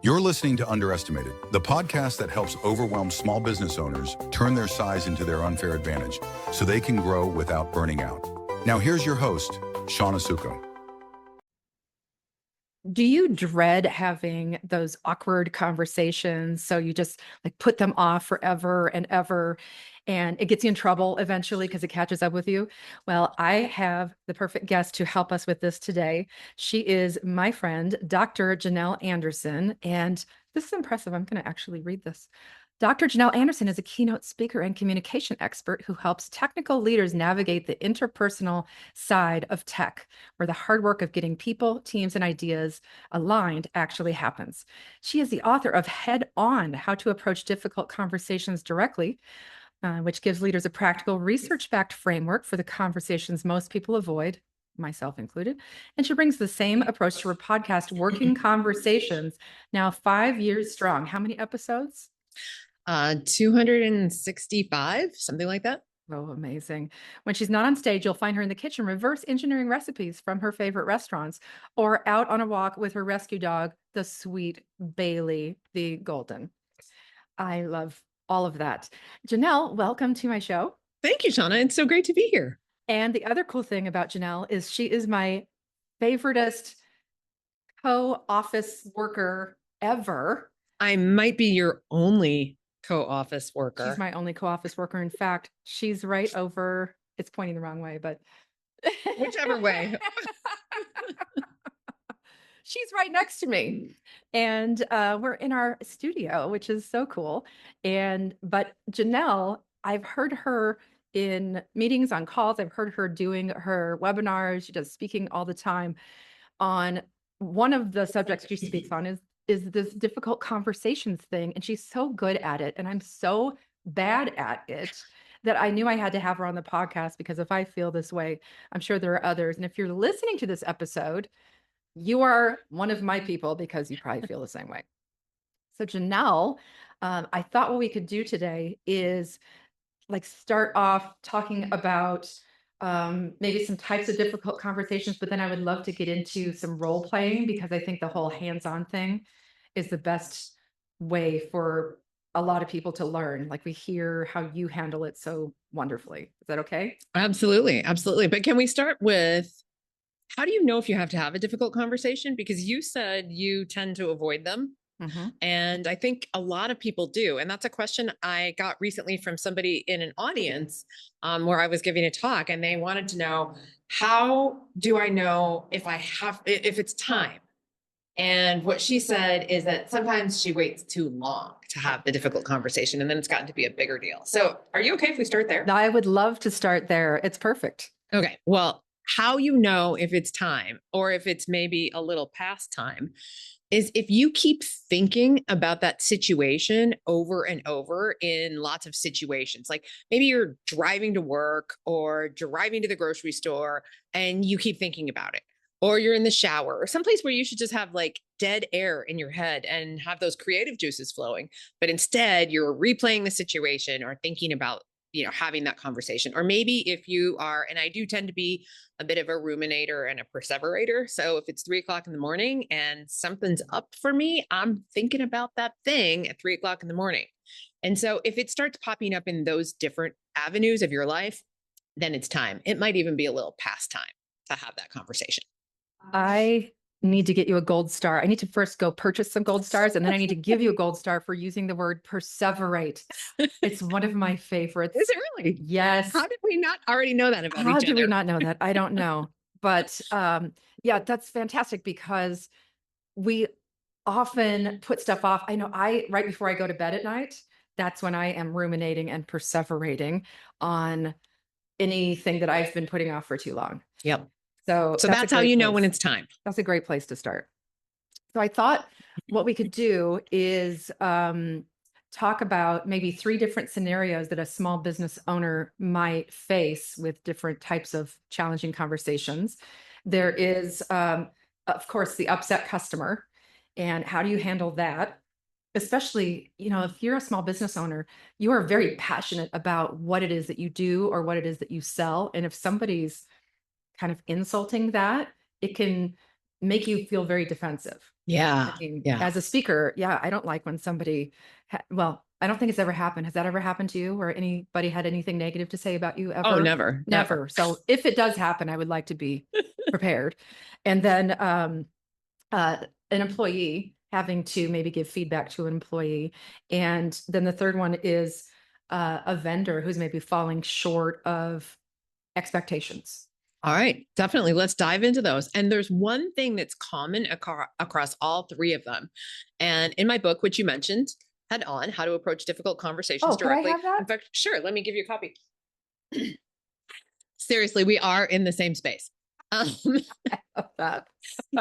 You're listening to Underestimated, the podcast that helps overwhelmed small business owners turn their size into their unfair advantage so they can grow without burning out. Now here's your host, Shawna Suckow. Do you dread having those awkward conversations? So you just like put them off forever and ever, and it gets you in trouble eventually because it catches up with you. Well, I have the perfect guest to help us with this today. She is my friend, Dr. Janel Anderson. And this is impressive. I'm going to actually read this. Dr. Janel Anderson is a keynote speaker and communication expert who helps technical leaders navigate the interpersonal side of tech, where the hard work of getting people, teams, and ideas aligned actually happens. She is the author of Head On: How to Approach Difficult Conversations Directly, which gives leaders a practical, research-backed framework for the conversations most people avoid, myself included. And she brings the same approach to her podcast, Working Conversations, now 5 years strong. How many episodes? 265, something like that. Oh, amazing. When she's not on stage, you'll find her in the kitchen, reverse engineering recipes from her favorite restaurants, or out on a walk with her rescue dog, the sweet Bailey, the golden. I love all of that. Janel, welcome to my show. Thank you, Shawna. It's so great to be here. And the other cool thing about Janel is she is my favoriteest co-office worker ever. I might be your only co-office worker. She's my only co-office worker. In fact, she's right over, it's pointing the wrong way, but whichever way. She's right next to me. And we're in our studio, which is so cool. But Janel, I've heard her in meetings, on calls. I've heard her doing her webinars. She does speaking all the time. On one of the subjects she speaks on is this difficult conversations thing. And she's so good at it. And I'm so bad at it that I knew I had to have her on the podcast, because if I feel this way, I'm sure there are others. And if you're listening to this episode, you are one of my people, because you probably feel the same way. So Janel, I thought what we could do today is start off talking about maybe some types of difficult conversations, but then I would love to get into some role playing, because I think the whole hands-on thing is the best way for a lot of people to learn. Like, we hear how you handle it so wonderfully. Is that okay? Absolutely. Absolutely. But can we start with, how do you know if you have to have a difficult conversation? Because you said you tend to avoid them. Mm-hmm. And I think a lot of people do. And that's a question I got recently from somebody in an audience where I was giving a talk, and they wanted to know, how do I know if it's time? And what she said is that sometimes she waits too long to have the difficult conversation, and then it's gotten to be a bigger deal. So are you okay if we start there? I would love to start there. It's perfect. Okay. Well, how you know if it's time, or if it's maybe a little past time, is if you keep thinking about that situation over and over in lots of situations. Like, maybe you're driving to work or driving to the grocery store and you keep thinking about it, or you're in the shower, or someplace where you should just have like dead air in your head and have those creative juices flowing. But instead you're replaying the situation or thinking about, having that conversation. Or maybe if you are, and I do tend to be a bit of a ruminator and a perseverator. So if it's 3:00 in the morning and something's up for me, I'm thinking about that thing at 3:00 in the morning. And so if it starts popping up in those different avenues of your life, then it's time. It might even be a little past time to have that conversation. I need to get you a gold star. I need to first go purchase some gold stars, and then I need to give you a gold star for using the word perseverate. It's one of my favorites. Is it really? Yes. How did we not already know that about each other? How did we not know that? I don't know. But yeah, that's fantastic, because we often put stuff off. I know right before I go to bed at night, that's when I am ruminating and perseverating on anything that I've been putting off for too long. Yep. So that's how you know when it's time. That's a great place to start. So I thought what we could do is talk about maybe 3 different scenarios that a small business owner might face with different types of challenging conversations. There is, of course, the upset customer, and how do you handle that? Especially, if you're a small business owner, you are very passionate about what it is that you do or what it is that you sell. And if somebody's kind of insulting that, it can make you feel very defensive. Yeah. I mean, Yeah. as a speaker, yeah, I don't like when somebody, well, I don't think it's ever happened. Has that ever happened to you, or anybody had anything negative to say about you Oh, ever? never, never. Never. So if it does happen, I would like to be prepared. And then uh, an employee having to maybe give feedback to an employee. And then the third one is a vendor who's maybe falling short of expectations. All right, definitely. Let's dive into those. And there's one thing that's common across all three of them. And in my book, which you mentioned, Head On, How to Approach Difficult Conversations Oh, could I Directly. have that? In fact, sure, let me give you a copy. Seriously, we are in the same space. That.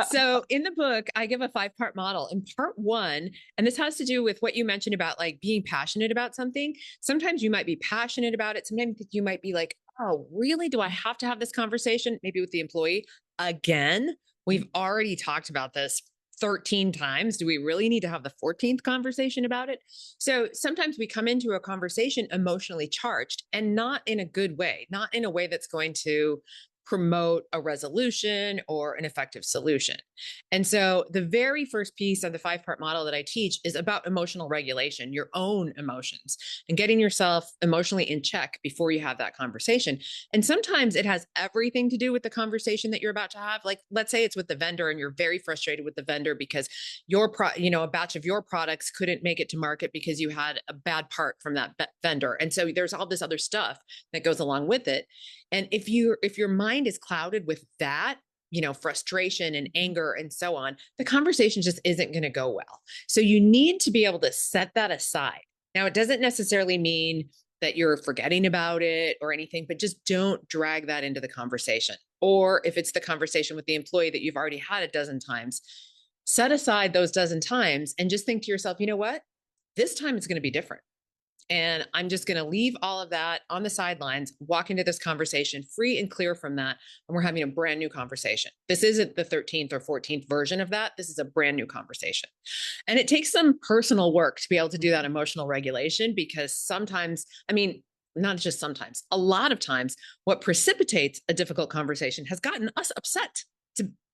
So in the book, I give a 5-part model. In part 1, and this has to do with what you mentioned about like being passionate about something. Sometimes you might be passionate about it. Sometimes you might be like, oh, really? Do I have to have this conversation? Maybe with the employee again? We've already talked about this 13 times. Do we really need to have the 14th conversation about it? So sometimes we come into a conversation emotionally charged, and not in a good way, not in a way that's going to promote a resolution or an effective solution. And so the very first piece of the 5-part model that I teach is about emotional regulation, your own emotions, and getting yourself emotionally in check before you have that conversation. And sometimes it has everything to do with the conversation that you're about to have. Like, let's say it's with the vendor and you're very frustrated with the vendor because a batch of your products couldn't make it to market because you had a bad part from that vendor. And so there's all this other stuff that goes along with it. And if your mind is clouded with that, frustration and anger and so on, the conversation just isn't going to go well. So you need to be able to set that aside. Now, it doesn't necessarily mean that you're forgetting about it or anything, but just don't drag that into the conversation. Or if it's the conversation with the employee that you've already had a dozen times, set aside those dozen times and just think to yourself, you know what? This time it's going to be different. And I'm just going to leave all of that on the sidelines, walk into this conversation free and clear from that. And we're having a brand new conversation. This isn't the 13th or 14th version of that. This is a brand new conversation. And it takes some personal work to be able to do that emotional regulation, because sometimes, not just sometimes, a lot of times, what precipitates a difficult conversation has gotten us upset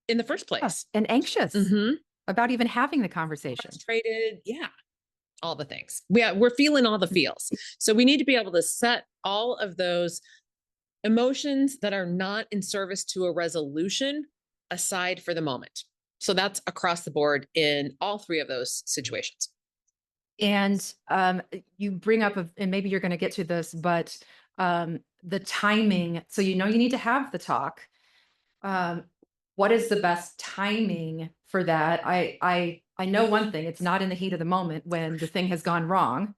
in the first place. And anxious Mm-hmm. about even having the conversation. Frustrated. Yeah. All the things. We're feeling all the feels. So we need to be able to set all of those emotions that are not in service to a resolution aside for the moment. So that's across the board in all three of those situations. And you bring up, and maybe you're going to get to this, but the timing. So you need to have the talk. What is the best timing for that? I know one thing, it's not in the heat of the moment when the thing has gone wrong.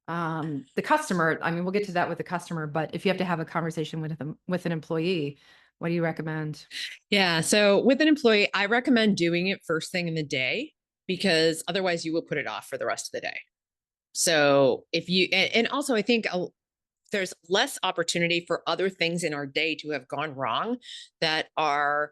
The customer, we'll get to that with the customer, but if you have to have a conversation with an employee, what do you recommend? Yeah. So with an employee, I recommend doing it first thing in the day, because otherwise you will put it off for the rest of the day. So and also I think there's less opportunity for other things in our day to have gone wrong that are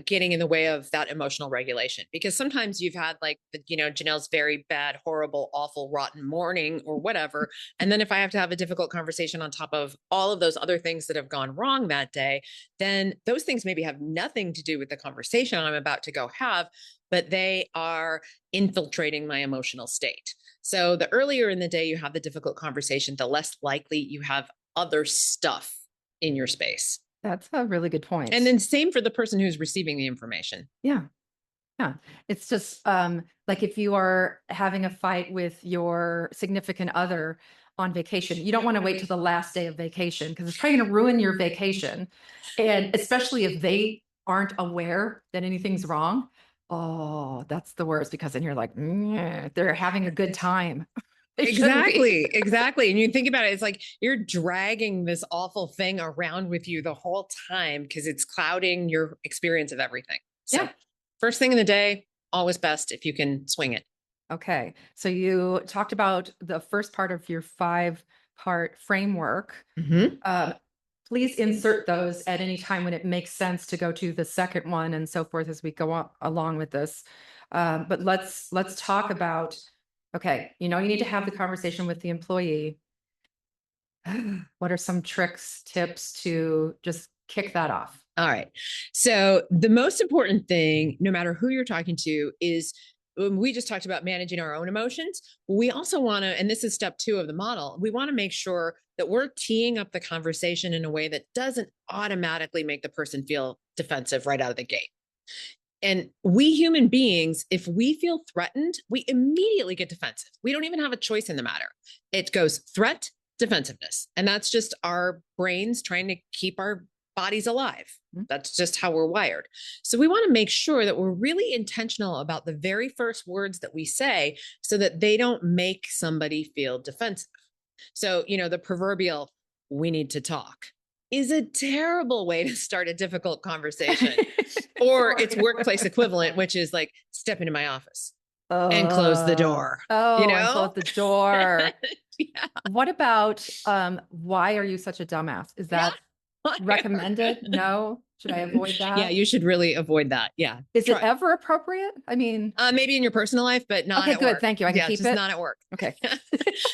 getting in the way of that emotional regulation. Because sometimes you've had Janelle's very bad, horrible, awful, rotten morning or whatever. And then if I have to have a difficult conversation on top of all of those other things that have gone wrong that day, then those things maybe have nothing to do with the conversation I'm about to go have, but they are infiltrating my emotional state. So the earlier in the day you have the difficult conversation, the less likely you have other stuff in your space. That's a really good point. And then same for the person who's receiving the information. Yeah. Yeah. It's just like if you are having a fight with your significant other on vacation, you don't want to wait till the last day of vacation, because it's probably going to ruin your vacation. And especially if they aren't aware that anything's wrong. Oh, that's the worst, because then you're like, they're having a good time. Exactly. And you think about it, it's like you're dragging this awful thing around with you the whole time because it's clouding your experience of everything. So Yeah. First thing in the day, always best if you can swing it. Okay. So you talked about the first part of your 5-part framework. Mm-hmm. Please insert those at any time when it makes sense to go to the second one, and so forth as we go along with this. But let's talk about, okay, you need to have the conversation with the employee. What are some tricks, tips to just kick that off? All right. So the most important thing, no matter who you're talking to, is we just talked about managing our own emotions. We also want to, and this is step 2 of the model, we want to make sure that we're teeing up the conversation in a way that doesn't automatically make the person feel defensive right out of the gate. And we human beings, if we feel threatened, we immediately get defensive. We don't even have a choice in the matter. It goes threat, defensiveness. And that's just our brains trying to keep our bodies alive. That's just how we're wired. So we want to make sure that we're really intentional about the very first words that we say so that they don't make somebody feel defensive. So, the proverbial, we need to talk, is a terrible way to start a difficult conversation. Or its workplace equivalent, which is like, step into my office and close the door. And close the door. Yeah. What about, why are you such a dumbass? Is that recommended? No? Should I avoid that? Yeah, you should really avoid that. Yeah. Is it ever appropriate? I mean, maybe in your personal life, but not okay, at good. work. Thank you. I can keep just it. not at work. Okay.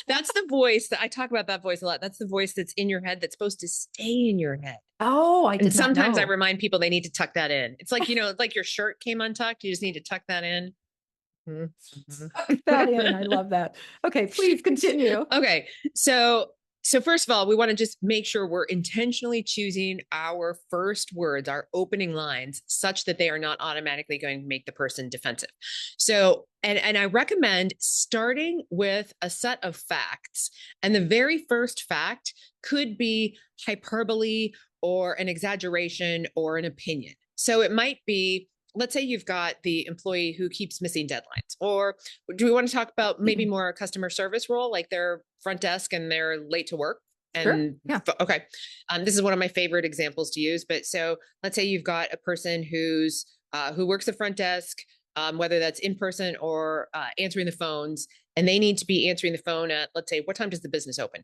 That's the voice that I talk about, that voice a lot. That's the voice that's in your head that's supposed to stay in your head. Oh, I did And sometimes not I know. remind people they need to tuck that in. It's like, it's like your shirt came untucked. You just need to tuck that in. Tuck that in. I love that. Okay, please continue. Okay. So first of all, we want to just make sure we're intentionally choosing our first words, our opening lines, such that they are not automatically going to make the person defensive. So, and I recommend starting with a set of facts. And the very first fact could be hyperbole or an exaggeration or an opinion. So it might be, let's say you've got the employee who keeps missing deadlines, or do we want to talk about maybe more a customer service role, like they're front desk and they're late to work? And Sure. Yeah. Okay. This is one of my favorite examples to use, but so let's say you've got a person who works the front desk, whether that's in person or answering the phones, and they need to be answering the phone at, let's say, what time does the business open?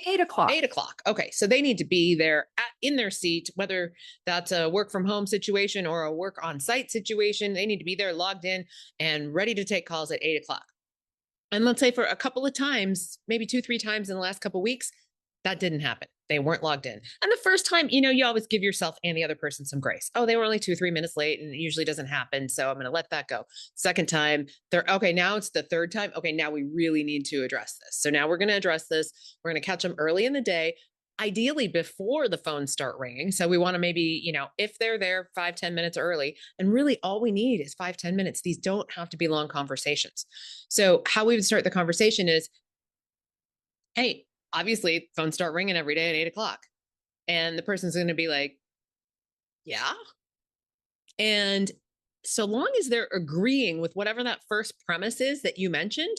8 o'clock. 8 o'clock. Okay. So they need to be there in their seat, whether that's a work from home situation or a work on site situation. They need to be there logged in and ready to take calls at 8 o'clock. And let's say for a couple of times, maybe 2-3 times in the last couple of weeks, that didn't happen. They weren't logged in. And the first time, you always give yourself and the other person some grace. Oh, they were only 2 or 3 minutes late, and it usually doesn't happen. So I'm going to let that go. Second time, okay, now it's the third time. Okay, now we really need to address this. So now we're going to address this. We're going to catch them early in the day, ideally before the phones start ringing. So we want to maybe, if they're there 5-10 minutes early, and really all we need is 5-10 minutes. These don't have to be long conversations. So how we would start the conversation is, hey, obviously phones start ringing every day at 8 o'clock. And the person's going to be like, yeah. And so long as they're agreeing with whatever that first premise is that you mentioned,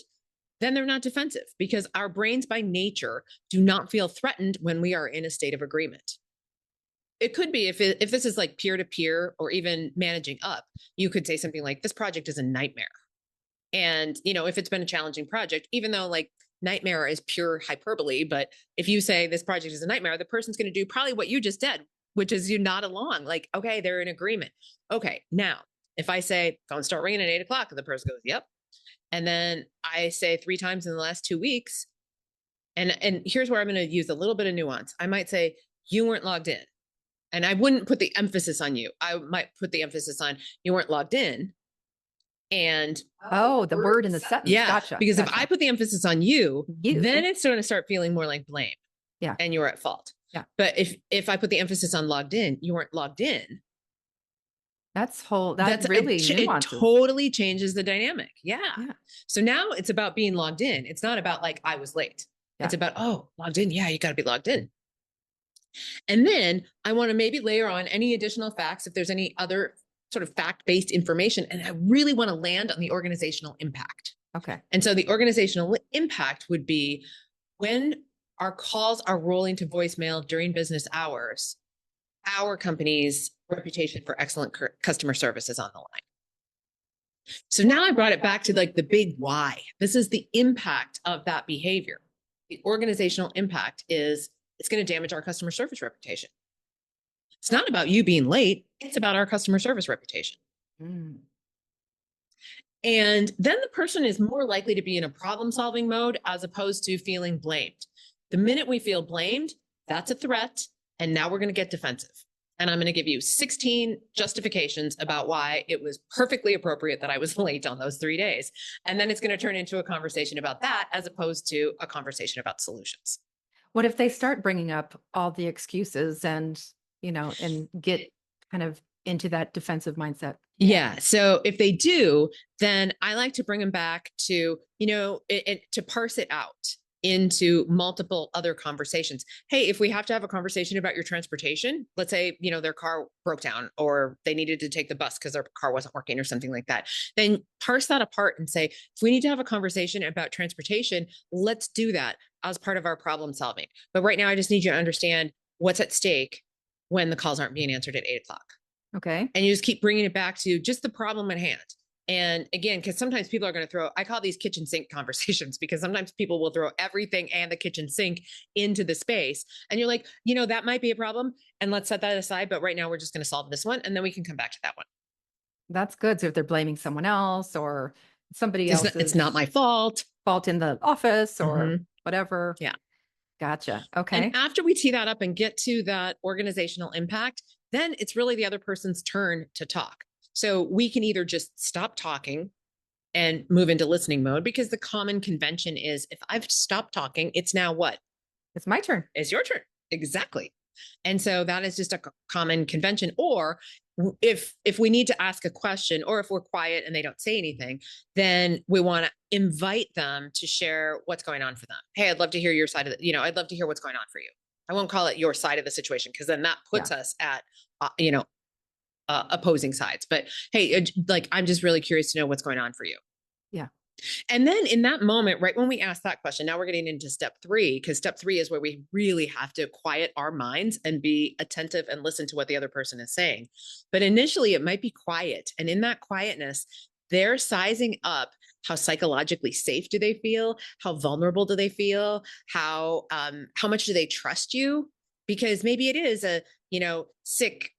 then they're not defensive, because our brains by nature do not feel threatened when we are in a state of agreement. It could be if this is like peer-to-peer or even managing up, you could say something like, this project is a nightmare. And, if it's been a challenging project, even though like nightmare is pure hyperbole, but if you say this project is a nightmare, the person's going to do probably what you just did, which is you nod along like, okay, they're in agreement. Okay. Now, if I say phones start ringing at 8 o'clock, and the person goes, yep. And then I say 3 times in the last 2 weeks. And here's where I'm going to use a little bit of nuance. I might say, you weren't logged in. And I wouldn't put the emphasis on you. I might put the emphasis on you weren't logged in. And the word in the sentence. yeah, Gotcha. because if I put the emphasis on you, You. then it's going to start feeling more like blame. Yeah. And you're at fault. Yeah. But if I put the emphasis on logged in, you weren't logged in. That's really it nuances. totally changes the dynamic. Yeah. Yeah. So now it's about being logged in. It's not about like, I was late. Yeah. It's about, logged in. Yeah, you got to be logged in. And then I want to maybe layer on any additional facts if there's any other sort of fact-based information. And I really want to land on the organizational impact. Okay. And so the organizational impact would be when our calls are rolling to voicemail during business hours, our company's reputation for excellent customer service is on the line. So now I brought it back to like the big why. This is the impact of that behavior. The organizational impact is it's going to damage our customer service reputation. It's not about you being late. It's about our customer service reputation. Mm. And then the person is more likely to be in a problem-solving mode as opposed to feeling blamed. The minute we feel blamed, that's a threat. And now we're going to get defensive. And I'm going to give you 16 justifications about why it was perfectly appropriate that I was late on those 3 days. And then it's going to turn into a conversation about that as opposed to a conversation about solutions. What if they start bringing up all the excuses and, and get kind of into that defensive mindset? Yeah. So if they do, then I like to bring them back to, to parse it out into multiple other conversations. Hey, if we have to have a conversation about your transportation, let's say, their car broke down or they needed to take the bus because their car wasn't working or something like that, then parse that apart and say, if we need to have a conversation about transportation, let's do that as part of our problem solving. But right now, I just need you to understand what's at stake when the calls aren't being answered at 8:00. Okay. And you just keep bringing it back to just the problem at hand. And again, because sometimes people are going to I call these kitchen sink conversations, because sometimes people will throw everything and the kitchen sink into the space. And you're like, that might be a problem. And let's set that aside. But right now we're just going to solve this one. And then we can come back to that one. That's good. So if they're blaming someone else or somebody else's It's not my fault in the office or whatever. Yeah. Gotcha. Okay. And after we tee that up and get to that organizational impact, then it's really the other person's turn to talk. So we can either just stop talking and move into listening mode, because the common convention is if I've stopped talking, it's now what? It's my turn. It's your turn. Exactly. And so that is just a common convention. Or if we need to ask a question, or if we're quiet and they don't say anything, then we want to invite them to share what's going on for them. Hey, I'd love to hear your side of it. I'd love to hear what's going on for you. I won't call it your side of the situation, because then that puts us at, opposing sides. But hey, I'm just really curious to know what's going on for you. Yeah. And then in that moment, right when we ask that question, now we're getting into step 3, because step 3 is where we really have to quiet our minds and be attentive and listen to what the other person is saying. But initially it might be quiet. And in that quietness, they're sizing up how psychologically safe do they feel? How vulnerable do they feel? How much do they trust you? Because maybe it is a, sick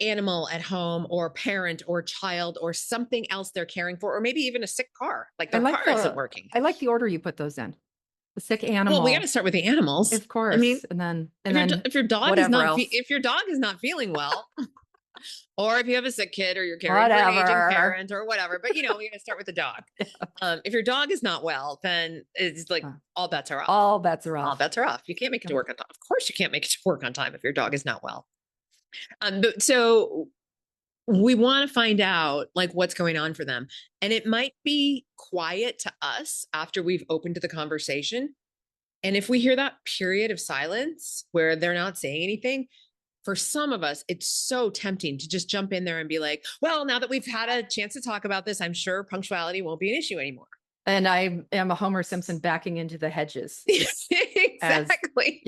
animal at home, or parent or child, or something else they're caring for, or maybe even a sick car, like their car isn't working. I like the order you put those in. The sick animal. Well, we got to start with the animals, of course. I mean, and then if your dog is not feeling well, or if you have a sick kid, or you're caring for an aging parent, or whatever. But we're going to start with the dog. If your dog is not well, then it's like all bets are off. All bets are off. All bets are off. You can't make it to work on time. Of course, you can't make it to work on time if your dog is not well. So we want to find out what's going on for them. And it might be quiet to us after we've opened the conversation. And if we hear that period of silence where they're not saying anything, for some of us, it's so tempting to just jump in there and be like, well, now that we've had a chance to talk about this, I'm sure punctuality won't be an issue anymore. And I am a Homer Simpson backing into the hedges. Exactly.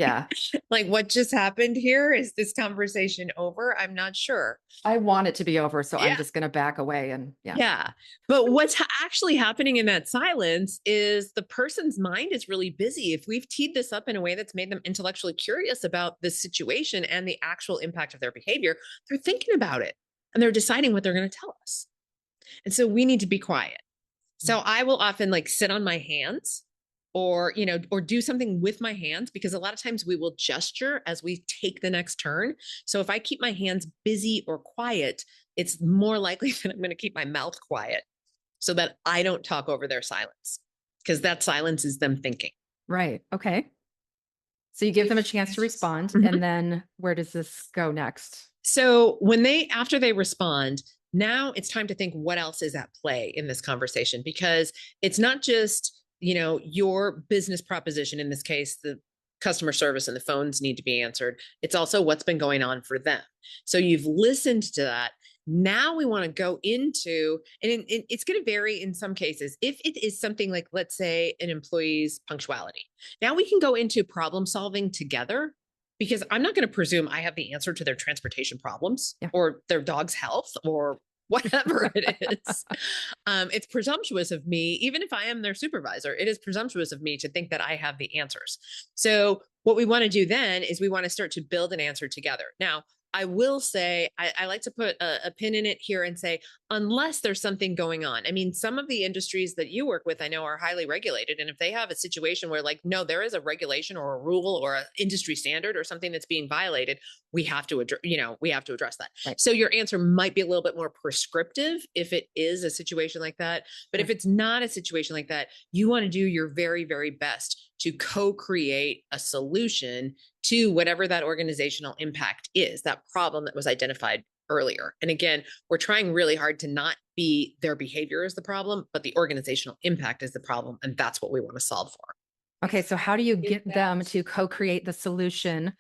What just happened here? Is this conversation over? I'm not sure. I want it to be over, so I'm just going to back away and But what's actually happening in that silence is the person's mind is really busy. If we've teed this up in a way that's made them intellectually curious about the situation and the actual impact of their behavior, they're thinking about it and they're deciding what they're going to tell us. And so we need to be quiet. So I will often sit on my hands or do something with my hands, because a lot of times we will gesture as we take the next turn. So if I keep my hands busy or quiet, it's more likely that I'm going to keep my mouth quiet so that I don't talk over their silence, because that silence is them thinking. Right. Okay. So you give them a chance to respond. And then where does this go next? So after they respond, now it's time to think what else is at play in this conversation, because it's not just, your business proposition. In this case, the customer service and the phones need to be answered. It's also what's been going on for them. So you've listened to that. Now we want to go into, and it's going to vary in some cases. If it is something like, let's say, an employee's punctuality, now we can go into problem solving together, because I'm not going to presume I have the answer to their transportation problems or their dog's health or whatever it is. It's presumptuous of me, even if I am their supervisor, it is presumptuous of me to think that I have the answers. So what we want to do then is we want to start to build an answer together. Now, I will say, I like to put a pin in it here and say, unless there's something going on. I mean, some of the industries that you work with, I know, are highly regulated. And if they have a situation where like, no, there is a regulation or a rule or an industry standard or something that's being violated, we have to address, we have to address that. Right. So your answer might be a little bit more prescriptive if it is a situation like that. But if it's not a situation like that, you want to do your very, very best to co-create a solution to whatever that organizational impact is, that problem that was identified earlier. And again, we're trying really hard to not be their behavior is the problem, but the organizational impact is the problem. And that's what we want to solve for. Okay. So how do you get them to co-create the solution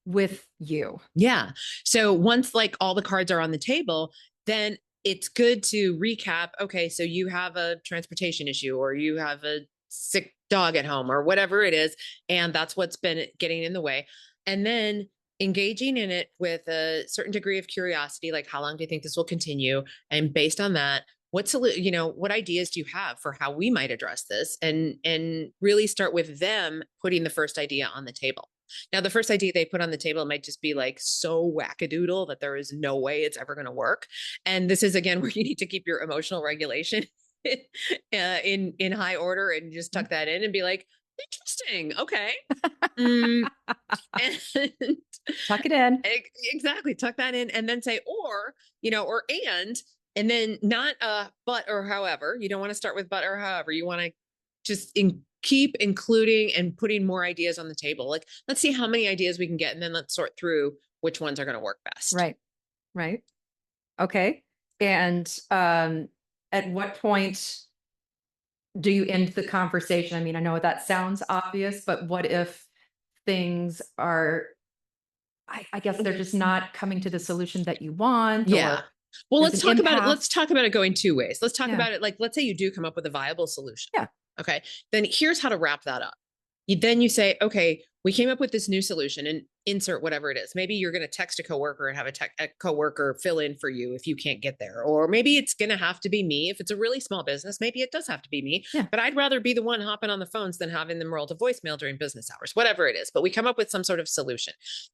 with you? Yeah. So once like all the cards are on the table, then it's good to recap. Okay. So you have a transportation issue, or you have a sick dog at home, or whatever it is. And that's what's been getting in the way. And then engaging in it with a certain degree of curiosity, like how long do you think this will continue? And based on that, what ideas do you have for how we might address this? And really start with them putting the first idea on the table. Now, the first idea they put on the table might just be like so wackadoodle that there is no way it's ever going to work. And this is, again, where you need to keep your emotional regulation in high order and just tuck that in and be like, interesting. Okay. And Tuck it in. Exactly. Tuck that in and then say, and then not but or however. You don't want to start with but or however. You want to just keep including and putting more ideas on the table. Like, let's see how many ideas we can get, and then let's sort through which ones are going to work best. Right. Right. Okay. And at what point do you end the conversation? I mean, I know that sounds obvious, but what if things are, I guess they're just not coming to the solution that you want? Yeah. Or well, there's let's an talk about it. impasse? Let's talk about it going two ways. Let's talk Yeah. about it. Like, let's say you do come up with a viable solution. Yeah. Okay. Then here's how to wrap that up. You say, okay, we came up with this new solution, and insert whatever it is. Maybe you're going to text a coworker and have a coworker fill in for you if you can't get there. Or maybe it's going to have to be me. If it's a really small business, maybe it does have to be me. Yeah. But I'd rather be the one hopping on the phones than having them roll to voicemail during business hours, whatever it is. But we come up with some sort of solution.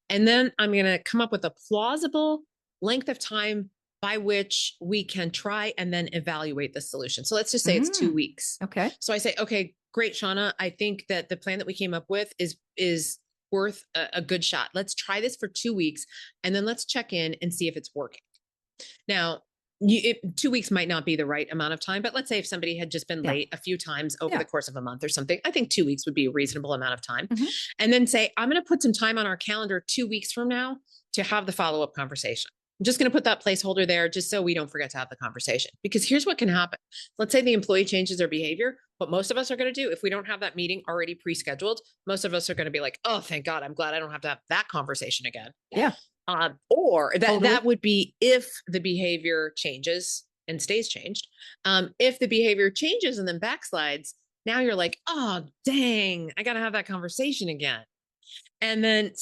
And then I'm going to come up with a plausible length of time by which we can try and then evaluate the solution. So let's just say it's 2 weeks. Okay. So I say, okay, great, Shawna. I think that the plan that we came up with is worth a good shot. Let's try this for 2 weeks, and then let's check in and see if it's working. Now, 2 weeks might not be the right amount of time, but let's say if somebody had just been late a few times over the course of a month or something, I think 2 weeks would be a reasonable amount of time. Mhm. And then say, I'm going to put some time on our calendar 2 weeks from now to have the follow-up conversation. I'm just going to put that placeholder there just so we don't forget to have the conversation. Because here's what can happen. Let's say the employee changes their behavior. What most of us are going to do, if we don't have that meeting already pre-scheduled, most of us are going to be like, oh, thank God, I'm glad I don't have to have that conversation again. Yeah. Or Totally. that would be if the behavior changes and stays changed. If the behavior changes and then backslides, now you're like, oh, dang, I got to have that conversation again. And then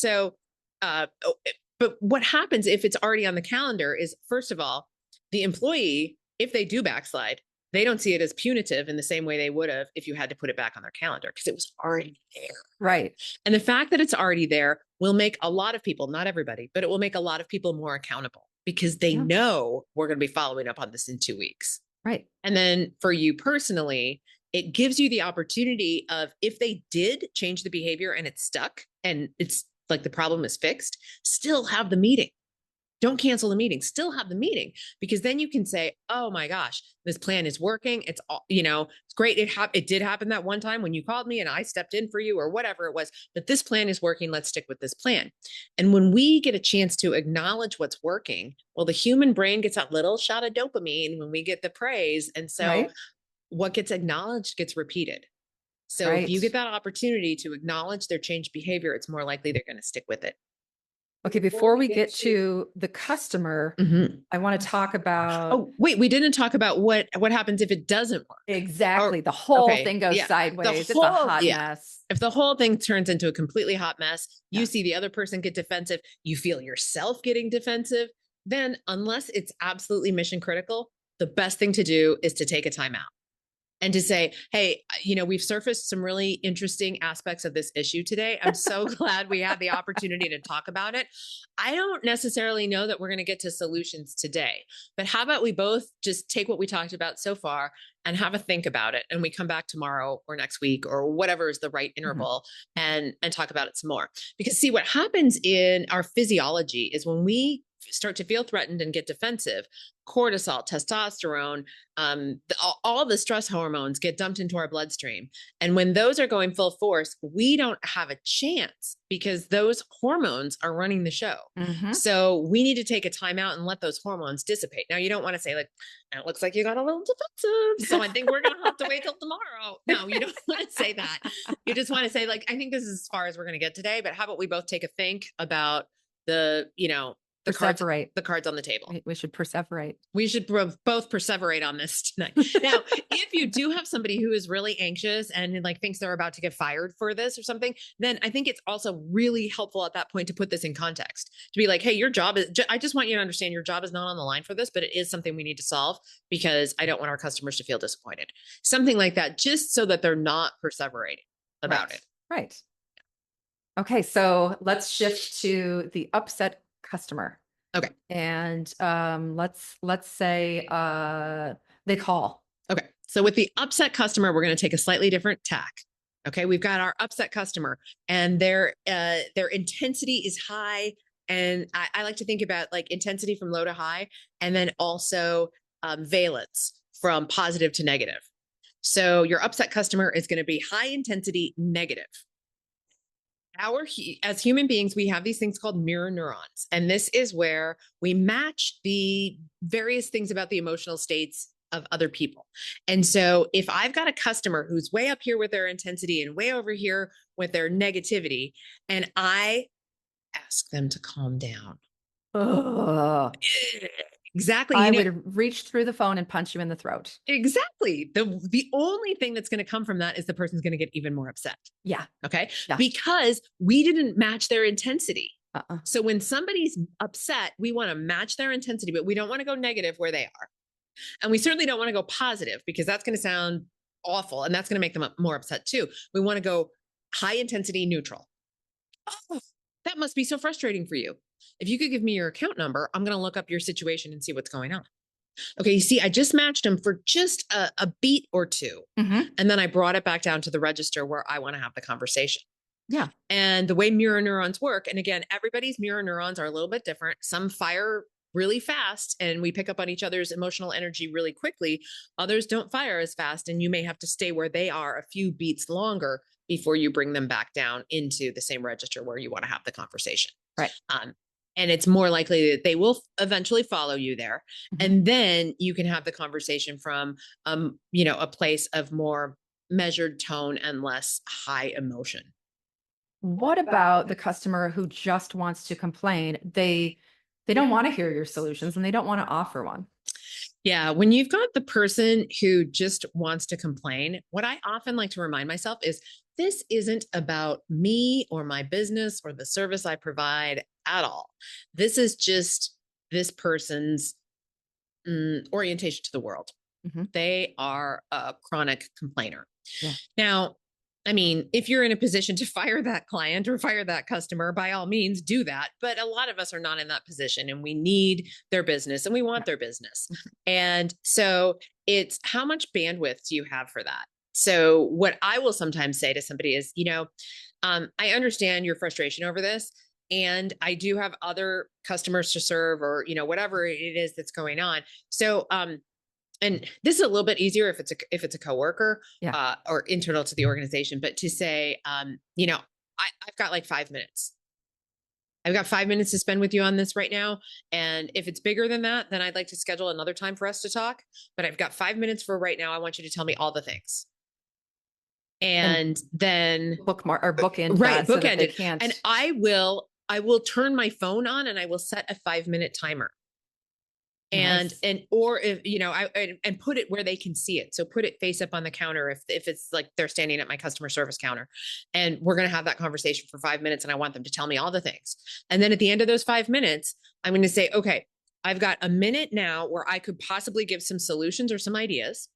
but what happens if it's already on the calendar is, first of all, the employee, if they do backslide, they don't see it as punitive in the same way they would have if you had to put it back on their calendar, because it was already there. Right. And the fact that it's already there will make a lot of people, not everybody, but it will make a lot of people more accountable, because they know we're going to be following up on this in 2 weeks. Right. And then for you personally, it gives you the opportunity of, if they did change the behavior and it's stuck and it's like the problem is fixed, still have the meeting. Don't cancel the meeting, still have the meeting, because then you can say, oh my gosh, this plan is working. It's all, it's great. It did happen that one time when you called me and I stepped in for you, or whatever it was, but this plan is working. Let's stick with this plan. And when we get a chance to acknowledge what's working, well, the human brain gets that little shot of dopamine when we get the praise. And so what gets acknowledged gets repeated. So if you get that opportunity to acknowledge their changed behavior, it's more likely they're going to stick with it. Okay, before we get to the customer, I want to talk about. Oh, wait, we didn't talk about what happens if it doesn't work. Exactly. The whole thing goes sideways. It's a hot mess. If the whole thing turns into a completely hot mess, you see the other person get defensive, you feel yourself getting defensive, then unless it's absolutely mission critical, the best thing to do is to take a time out. and to say, hey, we've surfaced some really interesting aspects of this issue today. I'm so glad we had the opportunity to talk about it. I don't necessarily know that we're going to get to solutions today, but how about we both just take what we talked about so far and have a think about it, and we come back tomorrow or next week or whatever is the right interval, and talk about it some more. Because see, what happens in our physiology is when we start to feel threatened and get defensive, cortisol, testosterone, all the stress hormones get dumped into our bloodstream. And when those are going full force, we don't have a chance because those hormones are running the show. So we need to take a time out and let those hormones dissipate. Now, you don't want to say like, it looks like you got a little defensive, so I think we're going to have to wait till tomorrow. No, you don't want to say that. You just want to say like, I think this is as far as we're going to get today, but how about we both take a think about the cards on the table. We should perseverate. We should both perseverate on this tonight. Now, if you do have somebody who is really anxious and like thinks they're about to get fired for this or something, then I think it's also really helpful at that point to put this in context, to be like, hey, your job is, I just want you to understand your job is not on the line for this, but it is something we need to solve because I don't want our customers to feel disappointed. Something like that, just so that they're not perseverating about it. Right. Okay. So let's shift to the upset customer. Okay. And let's say they call. Okay. So with the upset customer, we're going to take a slightly different tack. Okay. We've got our upset customer and their intensity is high. And I like to think about like intensity from low to high, and then also valence from positive to negative. So your upset customer is going to be high intensity negative. As human beings, we have these things called mirror neurons. And this is where we match the various things about the emotional states of other people. And so if I've got a customer who's way up here with their intensity and way over here with their negativity, and I ask them to calm down. Exactly. I would reach through the phone and punch you in the throat. Exactly. The only thing that's going to come from that is the person's going to get even more upset. Yeah. Okay. Yeah. Because we didn't match their intensity. So when somebody's upset, we want to match their intensity, but we don't want to go negative where they are. And we certainly don't want to go positive because that's going to sound awful. And that's going to make them more upset too. We want to go high intensity neutral. Oh, that must be so frustrating for you. If you could give me your account number, I'm going to look up your situation and see what's going on. Okay. You see, I just matched them for just a beat or two. And then I brought it back down to the register where I want to have the conversation. Yeah. And the way mirror neurons work, and again, everybody's mirror neurons are a little bit different. Some fire really fast and we pick up on each other's emotional energy really quickly. Others don't fire as fast, and you may have to stay where they are a few beats longer before you bring them back down into the same register where you want to have the conversation. Right. And it's more likely that they will eventually follow you there. And then you can have the conversation from, a place of more measured tone and less high emotion. What about the customer who just wants to complain? They don't want to hear your solutions and they don't want to offer one. Yeah. When you've got the person who just wants to complain, what I often like to remind myself is this isn't about me or my business or the service I provide at all. This is just this person's orientation to the world. They are a chronic complainer. Yeah. Now, I mean, if you're in a position to fire that client or fire that customer, by all means do that. But a lot of us are not in that position, and we need their business and we want their business. And so it's how much bandwidth do you have for that? So what I will sometimes say to somebody is, I understand your frustration over this, and I do have other customers to serve, or, whatever it is that's going on. So, and this is a little bit easier if it's a coworker, or internal to the organization, but to say, I've got like 5 minutes. I've got 5 minutes to spend with you on this right now. And if it's bigger than that, then I'd like to schedule another time for us to talk. But I've got 5 minutes for right now. I want you to tell me all the things. And then bookend. Right. So bookend it. Can't. And I will turn my phone on and I will set a 5-minute timer. And, Nice. and put it where they can see it. So put it face up on the counter. If it's like they're standing at my customer service counter, and we're going to have that conversation for 5 minutes, and I want them to tell me all the things. And then at the end of those 5 minutes, I'm going to say, okay, I've got a minute now where I could possibly give some solutions or some ideas.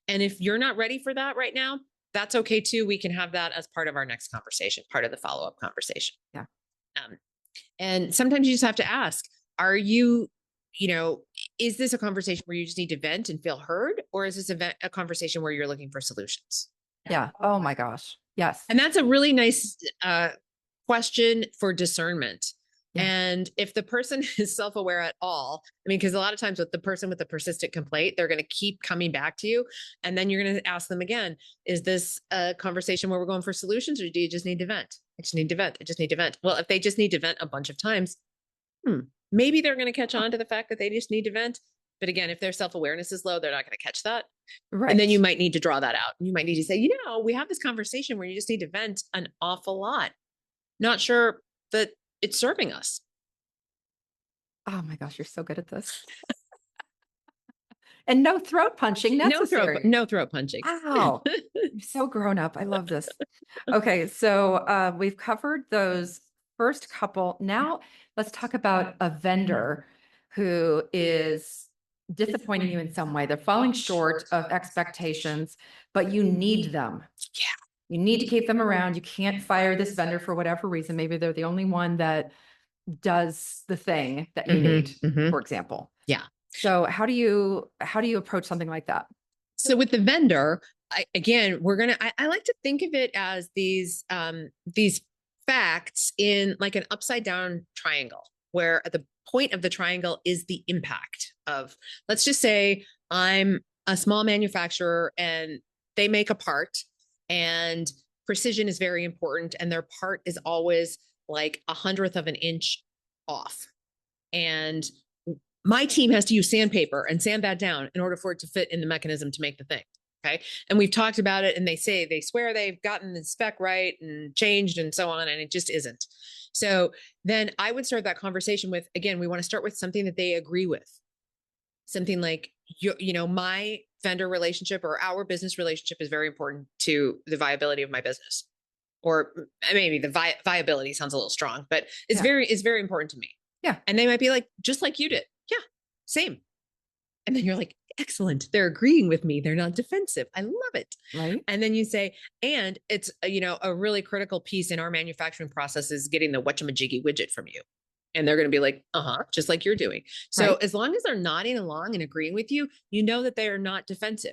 And if you're not ready for that right now, that's okay too. We can have that as part of our next conversation, part of the follow-up conversation. Yeah. And sometimes you just have to ask, are you, is this a conversation where you just need to vent and feel heard? Or is this a conversation where you're looking for solutions? Yeah. Oh my gosh. Yes. And that's a really nice question for discernment. Yeah. And if the person is self-aware at all, I mean, because a lot of times with the person with the persistent complaint, they're going to keep coming back to you. And then you're going to ask them again, is this a conversation where we're going for solutions, or do you just need to vent? I just need to vent. I just need to vent. Well, if they just need to vent a bunch of times, maybe they're going to catch on to the fact that they just need to vent. But again, if their self-awareness is low, they're not going to catch that. Right. And then you might need to draw that out. You might need to say, we have this conversation where you just need to vent an awful lot. Not sure that it's serving us. Oh my gosh, you're so good at this. And no throat punching necessary. No throat punching. Wow. You're so grown up. I love this. Okay. So we've covered those first couple. Now let's talk about a vendor who is disappointing you in some way. They're falling short of expectations, but you need them. Yeah. You need to keep them around. You can't fire this vendor for whatever reason. Maybe they're the only one that does the thing that you need, for example. Yeah. So how do you approach something like that? So with the vendor, I like to think of it as these facts in like an upside down triangle, where at the point of the triangle is the impact of, let's just say I'm a small manufacturer and they make a part, and precision is very important. And their part is always like 1/100th of an inch off. And my team has to use sandpaper and sand that down in order for it to fit in the mechanism to make the thing. Okay. And we've talked about it, and they swear they've gotten the spec right and changed and so on. And it just isn't. So then I would start that conversation with, again, we want to start with something that they agree with. Something like, my vendor relationship or our business relationship is very important to the viability of my business. Or maybe the viability sounds a little strong, but it's very important to me. Yeah. And they might be like, just like you did. Yeah, same. And then you're like, excellent. They're agreeing with me. They're not defensive. I love it. Right. And then you say, and it's, a really critical piece in our manufacturing process is getting the whatchamajiggy widget from you. And they're going to be like, just like you're doing. So as long as they're nodding along and agreeing with you, you know that they are not defensive.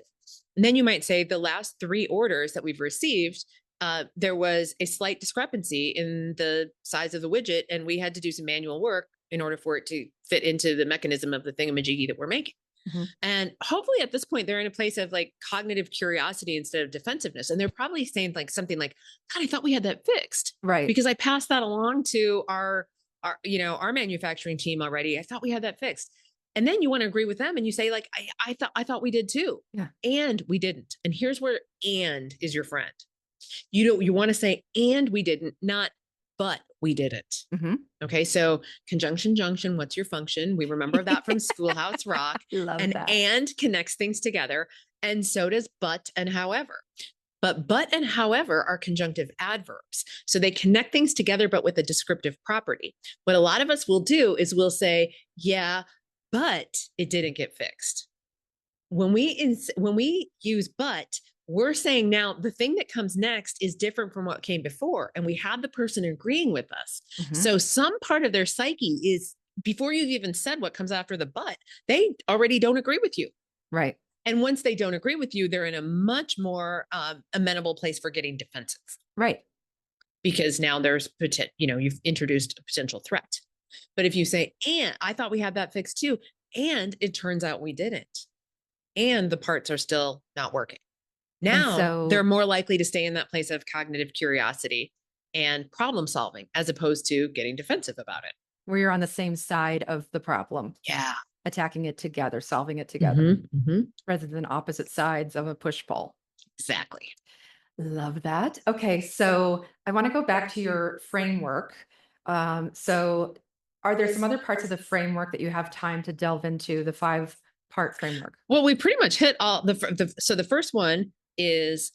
And then you might say the last 3 orders that we've received, there was a slight discrepancy in the size of the widget, and we had to do some manual work in order for it to fit into the mechanism of the thingamajiggy that we're making. And hopefully at this point, they're in a place of like cognitive curiosity instead of defensiveness. And they're probably saying like something like, God, I thought we had that fixed. Right. Because I passed that along to our manufacturing team already. I thought we had that fixed. And then you want to agree with them and you say like, I thought we did too. Yeah. And we didn't. And here's where "and" is your friend. You want to say, and we didn't, not, but we didn't. Okay. So conjunction, junction, what's your function? We remember that from Schoolhouse Rock. Love that. And connects things together. And so does but and however. But and however are conjunctive adverbs. So they connect things together, but with a descriptive property. What a lot of us will do is we'll say, yeah, but it didn't get fixed. When we use but, we're saying now the thing that comes next is different from what came before. And we have the person agreeing with us. So some part of their psyche is, before you've even said what comes after the but, they already don't agree with you. Right. And once they don't agree with you, they're in a much more amenable place for getting defensive. Right. Because now there's you've introduced a potential threat. But if you say, and I thought we had that fixed too, and it turns out we didn't, and the parts are still not working. Now they're more likely to stay in that place of cognitive curiosity and problem solving, as opposed to getting defensive about it. Where you're on the same side of the problem. Yeah. Attacking it together, solving it together, rather than opposite sides of a push-pull. Exactly. Love that. Okay. So I want to go back to your framework. So are there some other parts of the framework that you have time to delve into, the 5-part framework? Well, we pretty much hit all so the first one is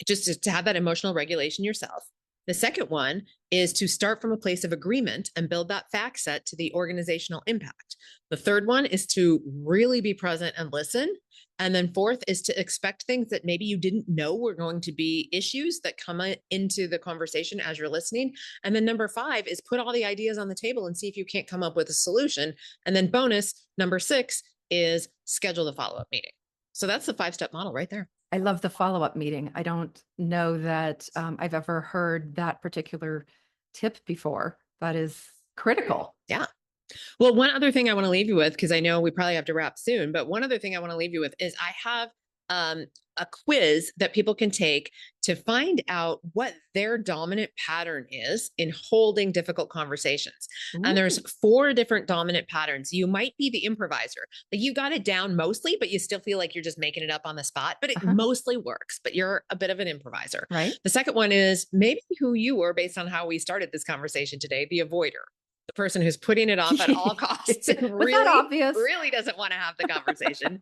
just to have that emotional regulation yourself. The second one is to start from a place of agreement and build that fact set to the organizational impact. The third one is to really be present and listen. And then fourth is to expect things that maybe you didn't know were going to be issues that come into the conversation as you're listening. And then number 5 is put all the ideas on the table and see if you can't come up with a solution. And then bonus, number 6 is schedule the follow-up meeting. So that's the 5-step model right there. I love the follow-up meeting. I don't know that I've ever heard that particular tip before. That is critical. Yeah. Well, one other thing I want to leave you with, because I know we probably have to wrap soon, but one other thing I want to leave you with is I have a quiz that people can take to find out what their dominant pattern is in holding difficult conversations. Ooh. And there's 4 different dominant patterns. You might be the improviser. Like you got it down mostly, but you still feel like you're just making it up on the spot, but it mostly works, but you're a bit of an improviser. Right. The second one is maybe who you were based on how we started this conversation today, the avoider. The person who's putting it off at all costs and really doesn't want to have the conversation.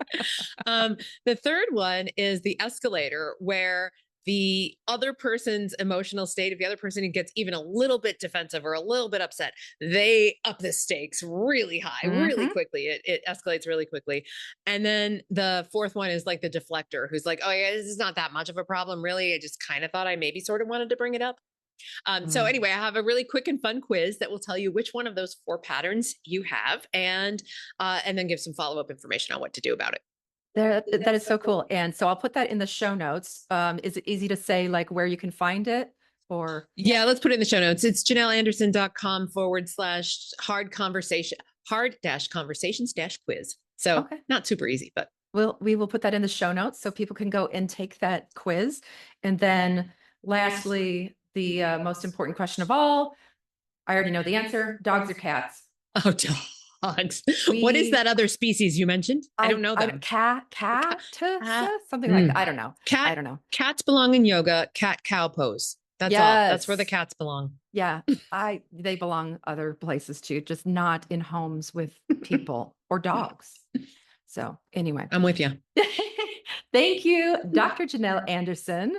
The third one is the escalator, where the other person's emotional state, if the other person gets even a little bit defensive or a little bit upset, they up the stakes really high, really quickly. It escalates really quickly. And then the fourth one is like the deflector, who's like, oh yeah, this is not that much of a problem. Really, I just kind of thought I maybe sort of wanted to bring it up. So anyway, I have a really quick and fun quiz that will tell you which one of those 4 patterns you have, and then give some follow-up information on what to do about it. That is so cool. And so I'll put that in the show notes. Is it easy to say like where you can find it, or? Yeah, let's put it in the show notes. It's janelanderson.com/hard-conversations-quiz. So not super easy, but we will put that in the show notes so people can go and take that quiz. And then lastly, the most important question of all, I already know the answer: dogs or cats? Oh, dogs. What is that other species you mentioned? I don't know them. Cat, something like that. I don't know. I don't know. Cats belong in yoga, cat-cow pose. That's all. That's where the cats belong. Yeah, they belong other places too, just not in homes with people or dogs. So anyway. I'm with you. Thank you, Dr. Janel Anderson.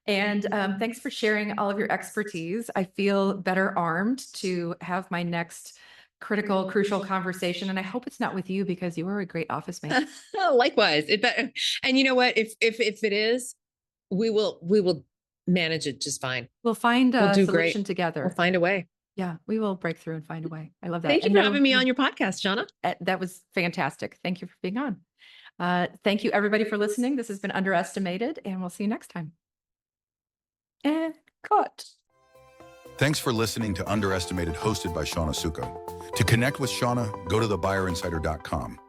And thanks for sharing all of your expertise. I feel better armed to have my next critical, crucial conversation. And I hope it's not with you, because you are a great office mate. Likewise. And you know what? If it is, we will manage it just fine. We'll find a solution together. We'll find a way. Yeah, we will break through and find a way. I love that. Thank you for having me on your podcast, Shawna. That was fantastic. Thank you for being on. Thank you, everybody, for listening. This has been Underestimated, and we'll see you next time. And cut. Thanks for listening to Underestimated, hosted by Shawna Suckow. To connect with Shawna, go to thebuyerinsider.com.